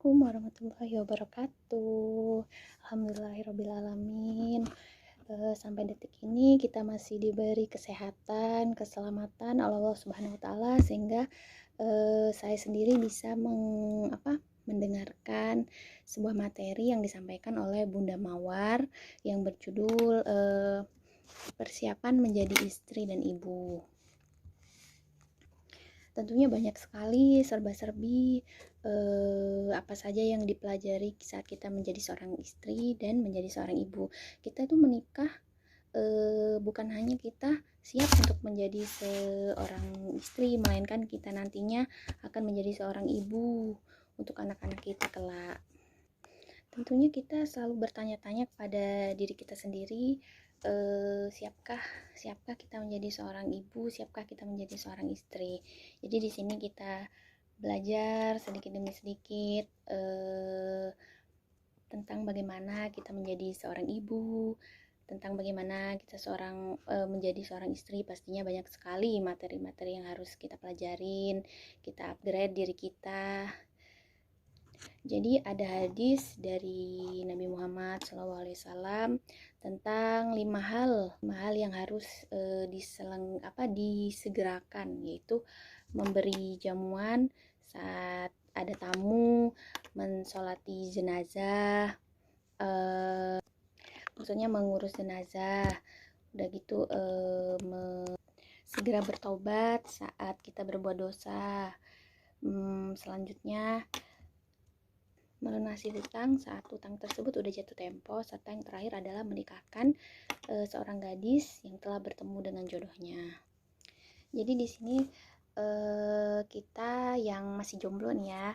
Assalamualaikum warahmatullahi wabarakatuh. Alhamdulillahirrabbilalamin. Sampai detik ini kita masih diberi kesehatan, keselamatan oleh Allah Subhanahu wa taala sehingga saya sendiri bisa mendengarkan sebuah materi yang disampaikan oleh Bunda Mawar yang berjudul persiapan menjadi istri dan ibu. Tentunya banyak sekali serba-serbi apa saja yang dipelajari saat kita menjadi seorang istri dan menjadi seorang ibu. Kita tuh menikah bukan hanya kita siap untuk menjadi seorang istri, melainkan kita nantinya akan menjadi seorang ibu untuk anak-anak kita kelak. Tentunya kita selalu bertanya-tanya kepada diri kita sendiri, siapkah kita menjadi seorang ibu, siapkah kita menjadi seorang istri. Jadi di sini kita belajar sedikit demi sedikit tentang bagaimana kita menjadi seorang ibu, tentang bagaimana kita menjadi seorang istri. Pastinya banyak sekali materi-materi yang harus kita pelajarin, kita upgrade diri kita. Jadi ada hadis dari Nabi Muhammad SAW tentang 5 hal yang harus disegerakan, yaitu memberi jamuan saat ada tamu, mensolati jenazah, maksudnya mengurus jenazah, udah gitu segera bertobat saat kita berbuat dosa, selanjutnya melunasi hutang saat hutang tersebut udah jatuh tempo, serta yang terakhir adalah menikahkan seorang gadis yang telah bertemu dengan jodohnya. Jadi di sini kita yang masih jomblo nih ya,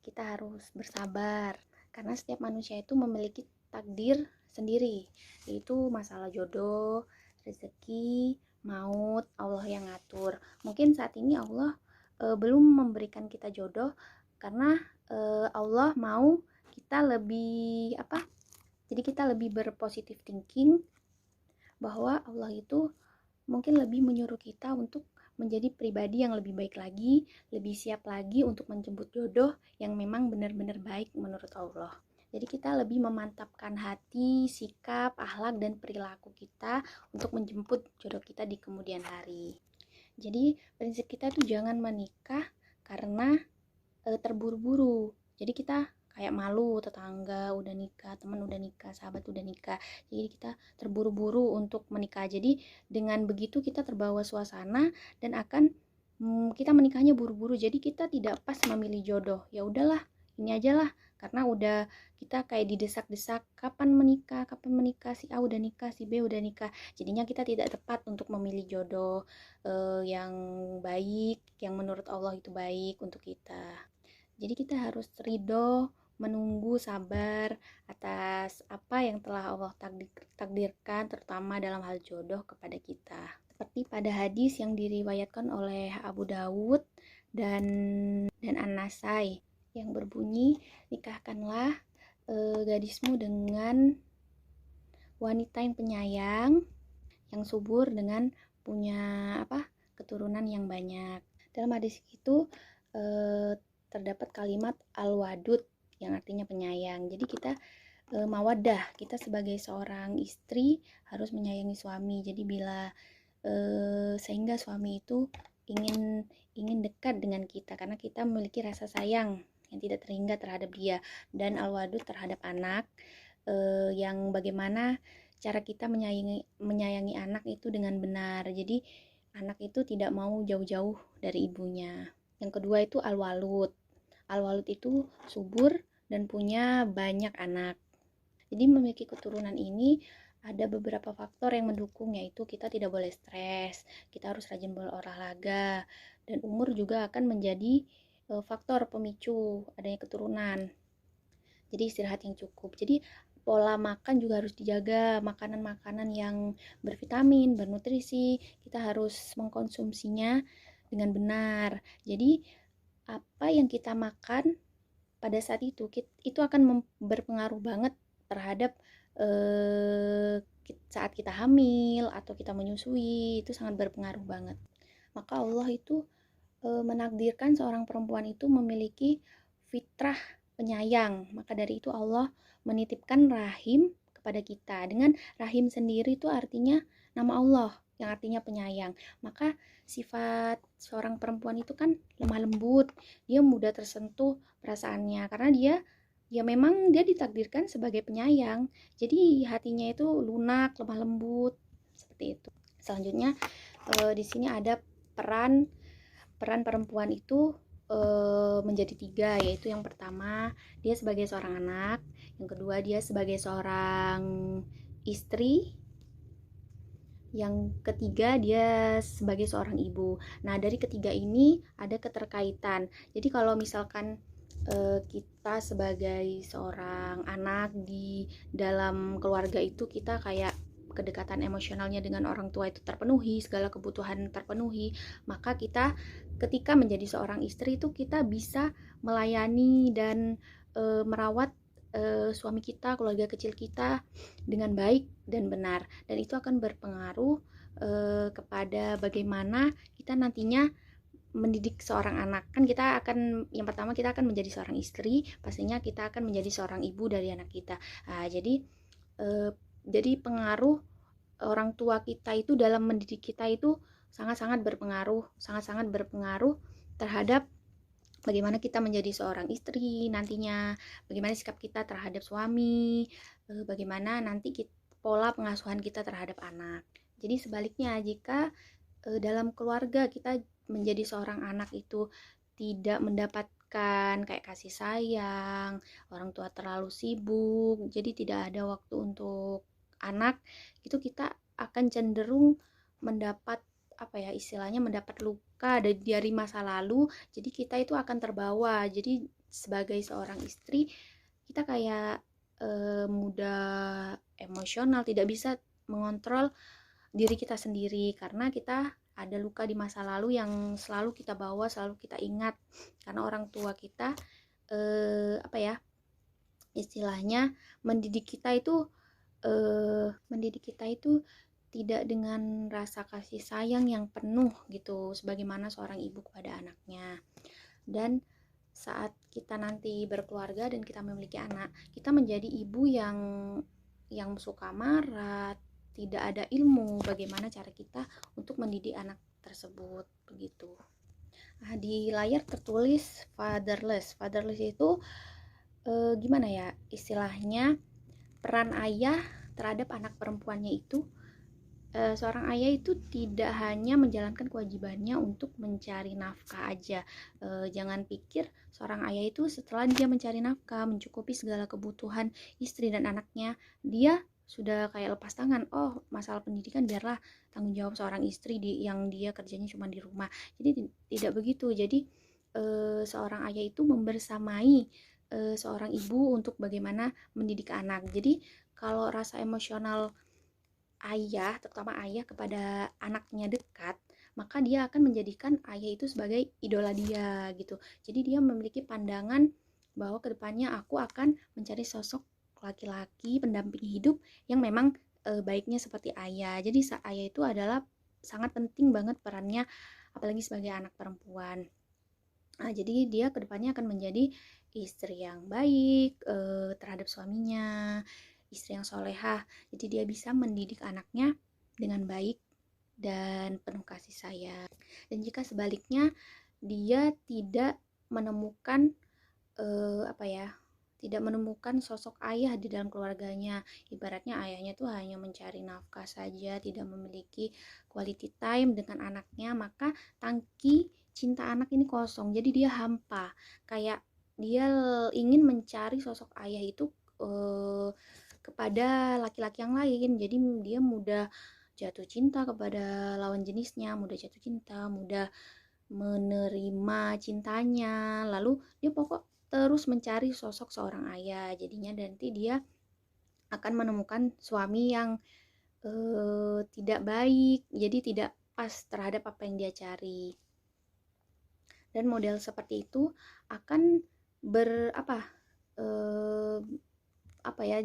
kita harus bersabar karena setiap manusia itu memiliki takdir sendiri, yaitu masalah jodoh, rezeki, maut, Allah yang ngatur. Mungkin saat ini Allah belum memberikan kita jodoh karena Allah mau kita lebih jadi kita lebih berpositif thinking bahwa Allah itu mungkin lebih menyuruh kita untuk menjadi pribadi yang lebih baik lagi, lebih siap lagi untuk menjemput jodoh yang memang benar-benar baik menurut Allah. Jadi kita lebih memantapkan hati, sikap, akhlak, dan perilaku kita untuk menjemput jodoh kita di kemudian hari. Jadi prinsip kita tuh jangan menikah karena terburu-buru. Jadi kita kayak malu, tetangga udah nikah, teman udah nikah, sahabat udah nikah, jadi kita terburu-buru untuk menikah. Jadi dengan begitu kita terbawa suasana dan akan kita menikahnya buru-buru, jadi kita tidak pas memilih jodoh. Ya udahlah, ini aja lah, karena udah kita kayak didesak-desak kapan menikah, si A udah nikah, si B udah nikah, jadinya kita tidak tepat untuk memilih jodoh yang baik, yang menurut Allah itu baik untuk kita. Jadi kita harus ridho, menunggu, sabar atas apa yang telah Allah takdirkan, terutama dalam hal jodoh kepada kita. Seperti pada hadis yang diriwayatkan oleh Abu Dawud dan An-Nasai yang berbunyi, nikahkanlah gadismu dengan wanita yang penyayang, yang subur, dengan punya keturunan yang banyak. Dalam hadis itu terdapat kalimat al-wadud yang artinya penyayang. Jadi kita mawaddah, kita sebagai seorang istri harus menyayangi suami. Jadi bila sehingga suami itu ingin dekat dengan kita karena kita memiliki rasa sayang yang tidak terhingga terhadap dia, dan al-wadud terhadap anak, yang bagaimana cara kita menyayangi anak itu dengan benar. Jadi anak itu tidak mau jauh-jauh dari ibunya. Yang kedua itu al-walud. Al-walud itu subur dan punya banyak anak. Jadi memiliki keturunan ini ada beberapa faktor yang mendukung, yaitu kita tidak boleh stres, kita harus rajin berolahraga, dan umur juga akan menjadi faktor pemicu adanya keturunan. Jadi istirahat yang cukup. Jadi pola makan juga harus dijaga, makanan-makanan yang bervitamin, bernutrisi, kita harus mengkonsumsinya dengan benar. Jadi apa yang kita makan pada saat itu akan berpengaruh banget terhadap saat kita hamil atau kita menyusui, itu sangat berpengaruh banget. Maka Allah itu menakdirkan seorang perempuan itu memiliki fitrah penyayang. Maka dari itu Allah menitipkan rahim kepada kita. Dengan rahim sendiri itu artinya nama Allah yang artinya penyayang. Maka sifat seorang perempuan itu kan lemah lembut, dia mudah tersentuh perasaannya karena dia memang dia ditakdirkan sebagai penyayang. Jadi hatinya itu lunak, lemah lembut seperti itu. Selanjutnya di sini ada peran perempuan itu menjadi 3, yaitu yang pertama dia sebagai seorang anak, yang kedua dia sebagai seorang istri, yang ketiga dia sebagai seorang ibu. Nah, dari ketiga ini ada keterkaitan. Jadi kalau misalkan kita sebagai seorang anak di dalam keluarga itu kita kayak kedekatan emosionalnya dengan orang tua itu terpenuhi, segala kebutuhan terpenuhi, maka kita ketika menjadi seorang istri itu kita bisa melayani dan merawat suami kita, keluarga kecil kita dengan baik dan benar, dan itu akan berpengaruh kepada bagaimana kita nantinya mendidik seorang anak. Kan kita akan, yang pertama kita akan menjadi seorang istri, pastinya kita akan menjadi seorang ibu dari anak kita. Nah, jadi pengaruh orang tua kita itu dalam mendidik kita itu sangat-sangat berpengaruh terhadap bagaimana kita menjadi seorang istri nantinya, bagaimana sikap kita terhadap suami, bagaimana nanti pola pengasuhan kita terhadap anak. Jadi sebaliknya, jika dalam keluarga kita menjadi seorang anak itu tidak mendapatkan kayak kasih sayang, orang tua terlalu sibuk, jadi tidak ada waktu untuk anak, itu kita akan cenderung mendapat istilahnya mendapat luka dari masa lalu. Jadi kita itu akan terbawa. Jadi sebagai seorang istri kita kayak mudah emosional, tidak bisa mengontrol diri kita sendiri karena kita ada luka di masa lalu yang selalu kita bawa, selalu kita ingat, karena orang tua kita istilahnya mendidik kita itu tidak dengan rasa kasih sayang yang penuh gitu, sebagaimana seorang ibu kepada anaknya. Dan saat kita nanti berkeluarga dan kita memiliki anak, kita menjadi ibu yang suka marah, tidak ada ilmu bagaimana cara kita untuk mendidik anak tersebut, begitu. Nah, di layar tertulis fatherless. Fatherless itu gimana ya istilahnya, peran ayah terhadap anak perempuannya itu, seorang ayah itu tidak hanya menjalankan kewajibannya untuk mencari nafkah aja. Jangan pikir seorang ayah itu setelah dia mencari nafkah, mencukupi segala kebutuhan istri dan anaknya, dia sudah kayak lepas tangan. Oh, masalah pendidikan biarlah tanggung jawab seorang istri yang dia kerjanya cuma di rumah. Jadi tidak begitu. Jadi seorang ayah itu membersamai seorang ibu untuk bagaimana mendidik anak. Jadi kalau rasa emosional ayah, terutama ayah kepada anaknya dekat, maka dia akan menjadikan ayah itu sebagai idola dia gitu. Jadi dia memiliki pandangan bahwa kedepannya aku akan mencari sosok laki-laki pendamping hidup yang memang baiknya seperti ayah. Jadi ayah itu adalah sangat penting banget perannya, apalagi sebagai anak perempuan. Nah, jadi dia kedepannya akan menjadi istri yang baik terhadap suaminya, istri yang solehah. Jadi dia bisa mendidik anaknya dengan baik dan penuh kasih sayang. Dan jika sebaliknya dia tidak menemukan tidak menemukan sosok ayah di dalam keluarganya, ibaratnya ayahnya tuh hanya mencari nafkah saja, tidak memiliki quality time dengan anaknya, maka tangki cinta anak ini kosong. Jadi dia hampa, kayak dia ingin mencari sosok ayah itu kepada laki-laki yang lain. Jadi dia mudah jatuh cinta kepada lawan jenisnya, mudah jatuh cinta, mudah menerima cintanya, lalu dia terus mencari sosok seorang ayah. Jadinya nanti dia akan menemukan suami yang tidak baik, jadi tidak pas terhadap apa yang dia cari. Dan model seperti itu akan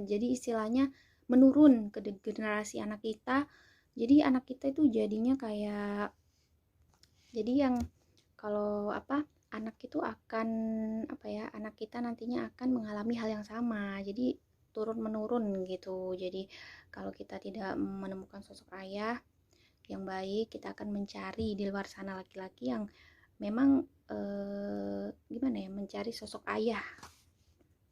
jadi istilahnya menurun ke generasi anak kita. Jadi anak kita itu jadinya kayak, jadi yang kalau anak itu akan anak kita nantinya akan mengalami hal yang sama, jadi turun menurun gitu. Jadi kalau kita tidak menemukan sosok ayah yang baik, kita akan mencari di luar sana laki-laki yang memang mencari sosok ayah.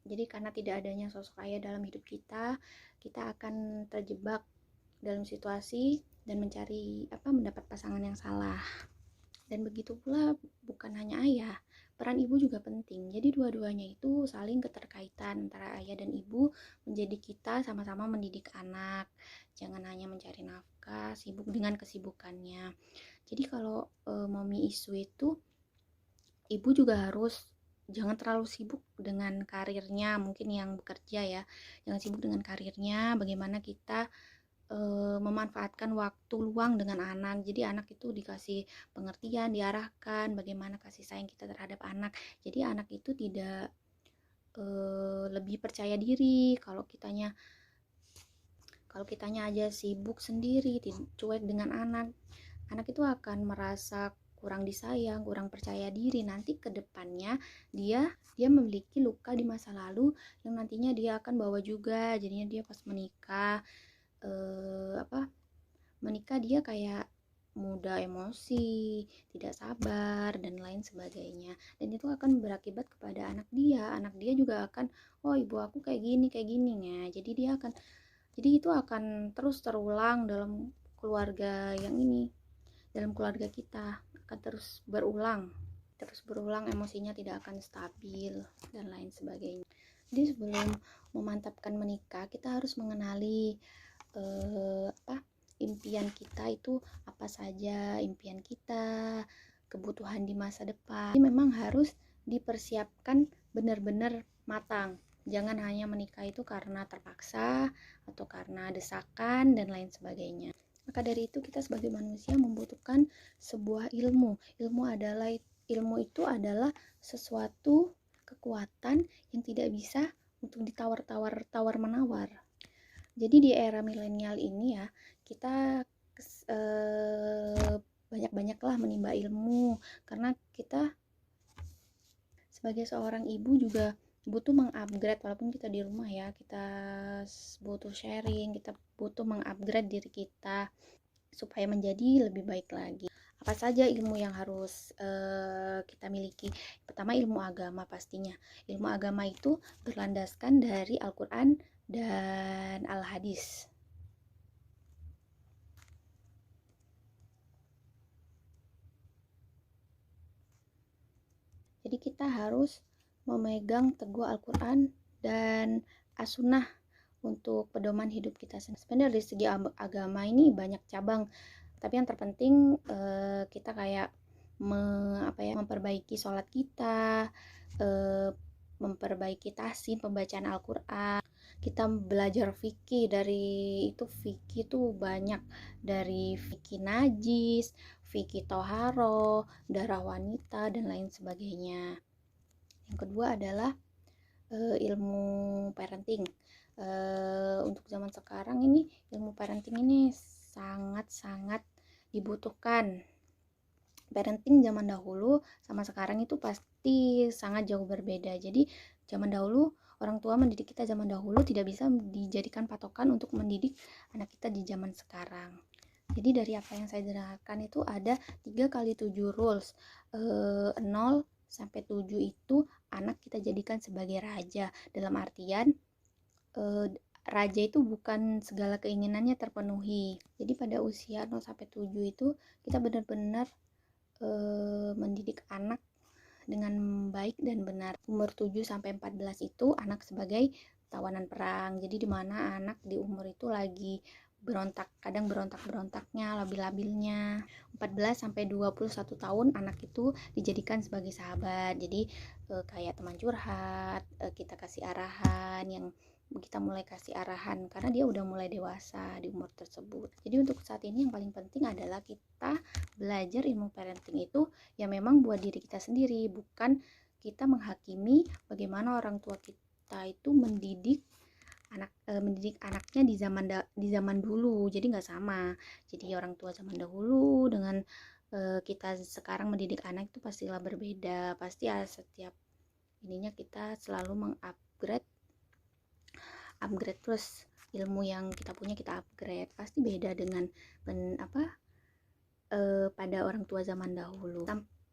Jadi karena tidak adanya sosok ayah dalam hidup kita, kita akan terjebak dalam situasi dan mendapat pasangan yang salah. Dan begitu pula bukan hanya ayah, peran ibu juga penting. Jadi dua-duanya itu saling keterkaitan antara ayah dan ibu, menjadi kita sama-sama mendidik anak. Jangan hanya mencari nafkah, sibuk dengan kesibukannya. Jadi kalau mommy isu itu, ibu juga harus jangan terlalu sibuk dengan karirnya, mungkin yang bekerja ya. Jangan sibuk dengan karirnya, bagaimana kita memanfaatkan waktu luang dengan anak. Jadi anak itu dikasih pengertian, diarahkan bagaimana kasih sayang kita terhadap anak. Jadi anak itu tidak lebih percaya diri kalau kitanya aja sibuk sendiri, cuek dengan anak itu akan merasa kurang disayang, kurang percaya diri. Nanti ke depannya dia memiliki luka di masa lalu yang nantinya dia akan bawa juga. Jadinya dia pas menikah dia kayak mudah emosi, tidak sabar dan lain sebagainya. Dan itu akan berakibat kepada anak dia. Anak dia juga akan, oh ibu aku kayak gini ya. Jadi itu akan terus terulang dalam keluarga yang ini. Dalam keluarga kita akan terus berulang, emosinya tidak akan stabil dan lain sebagainya. Jadi sebelum memantapkan menikah, kita harus mengenali impian kita itu apa saja, impian kita, kebutuhan di masa depan. Jadi memang harus dipersiapkan benar-benar matang. Jangan hanya menikah itu karena terpaksa atau karena desakan dan lain sebagainya. Maka dari itu kita sebagai manusia membutuhkan sebuah ilmu. Ilmu itu adalah sesuatu kekuatan yang tidak bisa untuk ditawar menawar. Jadi di era milenial ini ya, kita banyak-banyaklah menimba ilmu, karena kita sebagai seorang ibu juga butuh mengupgrade. Walaupun kita di rumah ya, kita butuh sharing, kita butuh mengupgrade diri kita supaya menjadi lebih baik lagi. Apa saja ilmu yang harus kita miliki? Pertama, ilmu agama pastinya. Ilmu agama itu berlandaskan dari Al-Quran dan Al-Hadis. Jadi kita harus memegang teguh Al-Quran dan As-Sunnah untuk pedoman hidup kita. Sebenarnya dari segi agama ini banyak cabang, tapi yang terpenting kita kayak memperbaiki sholat kita, memperbaiki tahsin, pembacaan Al-Quran. Kita belajar fikih, fikih tuh banyak, dari fikih najis, fikih toharo, darah wanita dan lain sebagainya. Yang kedua adalah ilmu parenting. Untuk zaman sekarang ini ilmu parenting ini sangat-sangat dibutuhkan. Parenting zaman dahulu sama sekarang itu pasti sangat jauh berbeda. Jadi zaman dahulu orang tua mendidik kita zaman dahulu tidak bisa dijadikan patokan untuk mendidik anak kita di zaman sekarang. Jadi dari apa yang saya jelaskan itu ada 3x7 rules. 0 sampai 7 itu anak kita jadikan sebagai raja. Dalam artian raja itu bukan segala keinginannya terpenuhi. Jadi pada usia 0 sampai 7 itu kita benar-benar mendidik anak dengan baik dan benar. Umur 7 sampai 14 itu anak sebagai tawanan perang. Jadi di mana anak di umur itu lagi kadang berontaknya, labil-labilnya. 14 sampai 21 tahun anak itu dijadikan sebagai sahabat. Jadi kayak teman curhat, kita kasih arahan, kita mulai kasih arahan karena dia udah mulai dewasa di umur tersebut. Jadi untuk saat ini yang paling penting adalah kita belajar ilmu parenting itu ya memang buat diri kita sendiri, bukan kita menghakimi bagaimana orang tua kita itu mendidik anaknya di zaman dulu. Jadi nggak sama. Jadi orang tua zaman dahulu dengan kita sekarang mendidik anak itu pastilah berbeda. Pasti ya setiap ininya kita selalu mengupgrade terus ilmu yang kita punya kita upgrade. Pasti beda dengan pada orang tua zaman dahulu.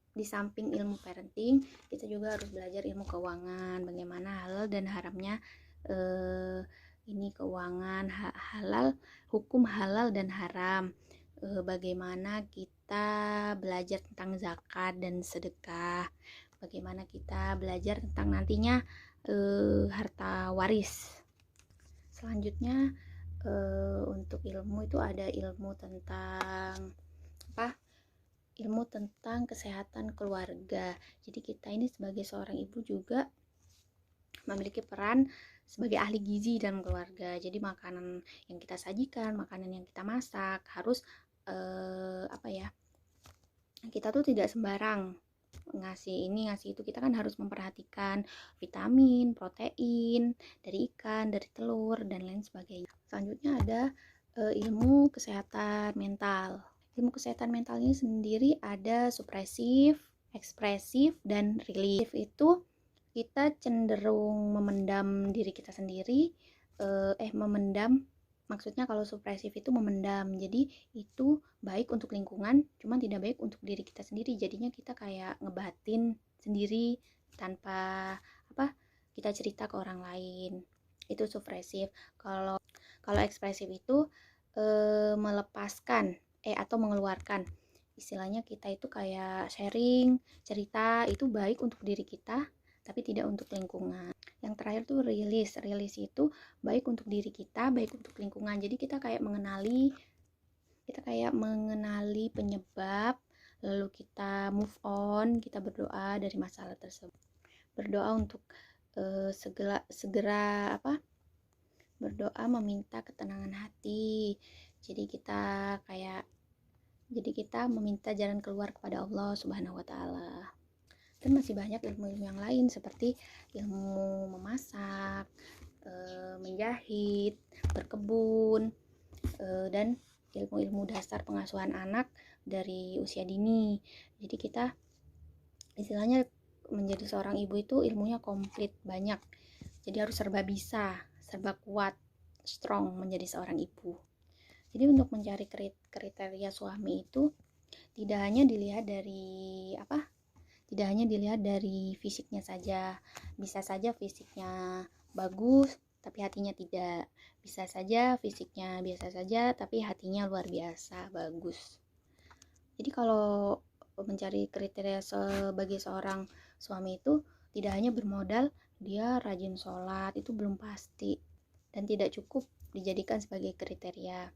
Di samping ilmu parenting, kita juga harus belajar ilmu keuangan, bagaimana halal dan haramnya ini keuangan, halal, hukum halal dan haram, bagaimana kita belajar tentang zakat dan sedekah, bagaimana kita belajar tentang nantinya harta waris. Selanjutnya untuk ilmu itu ada ilmu tentang ilmu tentang kesehatan keluarga. Jadi kita ini sebagai seorang ibu juga memiliki peran sebagai ahli gizi dalam keluarga. Jadi makanan yang kita sajikan, makanan yang kita masak harus kita tuh tidak sembarang ngasih ini ngasih itu. Kita kan harus memperhatikan vitamin, protein dari ikan, dari telur dan lain sebagainya. Selanjutnya ada ilmu kesehatan mental. Ilmu kesehatan mental ini sendiri ada supresif, ekspresif, dan relief. Itu kita cenderung memendam diri kita sendiri, maksudnya kalau supresif itu memendam, jadi itu baik untuk lingkungan, cuman tidak baik untuk diri kita sendiri. Jadinya kita kayak ngebatin sendiri tanpa kita cerita ke orang lain. Itu supresif. Kalau ekspresif itu melepaskan atau mengeluarkan, istilahnya kita itu kayak sharing, cerita, itu baik untuk diri kita tapi tidak untuk lingkungan. Yang terakhir tuh rilis itu baik untuk diri kita, baik untuk lingkungan. Jadi kita kayak mengenali penyebab, lalu kita move on, kita berdoa dari masalah tersebut, berdoa untuk segera berdoa meminta ketenangan hati. Jadi kita meminta jalan keluar kepada Allah Subhanahu wa taala. Dan masih banyak ilmu-ilmu yang lain seperti ilmu memasak, menjahit, berkebun, dan ilmu-ilmu dasar pengasuhan anak dari usia dini. Jadi kita istilahnya menjadi seorang ibu itu ilmunya komplit, banyak. Jadi harus serba bisa, serba kuat, strong menjadi seorang ibu. Jadi untuk mencari kriteria suami itu tidak hanya dilihat dari fisiknya saja. Bisa saja fisiknya bagus tapi hatinya tidak. Bisa saja fisiknya biasa saja tapi hatinya luar biasa bagus. Jadi kalau mencari kriteria sebagai seorang suami itu tidak hanya bermodal dia rajin sholat, itu belum pasti dan tidak cukup dijadikan sebagai kriteria.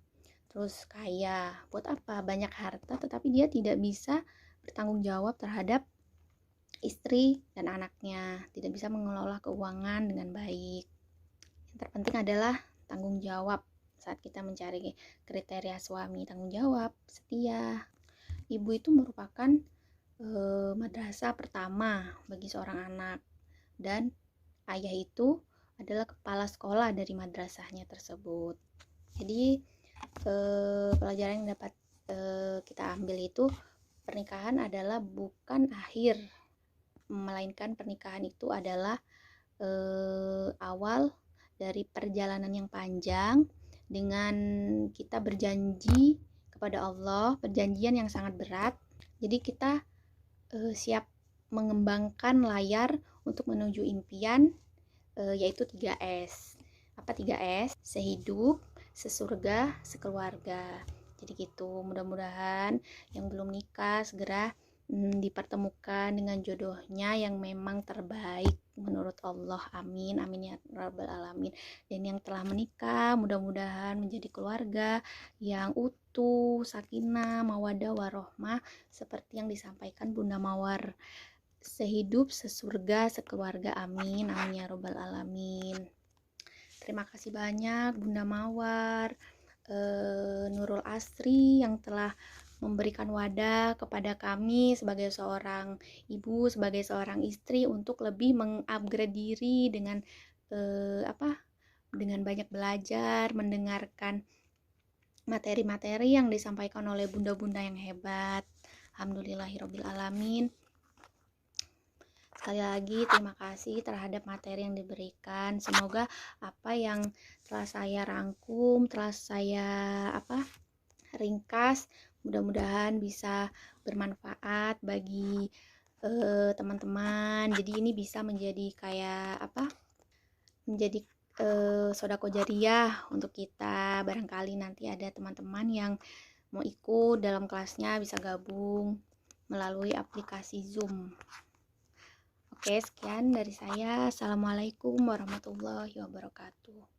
Terus kaya, buat apa? Banyak harta tetapi dia tidak bisa bertanggung jawab terhadap istri dan anaknya, tidak bisa mengelola keuangan dengan baik. Yang terpenting adalah tanggung jawab saat kita mencari kriteria suami, tanggung jawab, setia. Ibu itu merupakan madrasah pertama bagi seorang anak, dan ayah itu adalah kepala sekolah dari madrasahnya tersebut. Jadi pelajaran yang dapat kita ambil itu, pernikahan adalah bukan akhir, melainkan pernikahan itu adalah awal dari perjalanan yang panjang dengan kita berjanji kepada Allah, perjanjian yang sangat berat. Jadi kita siap mengembangkan layar untuk menuju impian, yaitu 3S. Apa 3S? Sehidup, sesurga, sekeluarga. Jadi gitu, mudah-mudahan yang belum nikah segera dipertemukan dengan jodohnya yang memang terbaik menurut Allah. Amin, amin ya rabbal alamin. Dan yang telah menikah mudah-mudahan menjadi keluarga yang utuh, sakinah, mawaddah, warohmah, seperti yang disampaikan Bunda Mawar. Sehidup, sesurga, sekeluarga. Amin, amin ya rabbal alamin. Terima kasih banyak Bunda Mawar, Nurul Asri yang telah memberikan wadah kepada kami sebagai seorang ibu, sebagai seorang istri untuk lebih mengupgrade diri dengan dengan banyak belajar, mendengarkan materi-materi yang disampaikan oleh bunda-bunda yang hebat. Alhamdulillahirabbil alamin. Sekali lagi terima kasih terhadap materi yang diberikan. Semoga apa yang telah saya rangkum, telah saya ringkas, mudah-mudahan bisa bermanfaat bagi teman-teman. Jadi ini bisa menjadi kayak menjadi sodako jariah untuk kita. Barangkali nanti ada teman-teman yang mau ikut dalam kelasnya bisa gabung melalui aplikasi Zoom. Oke, sekian dari saya. Assalamualaikum warahmatullahi wabarakatuh.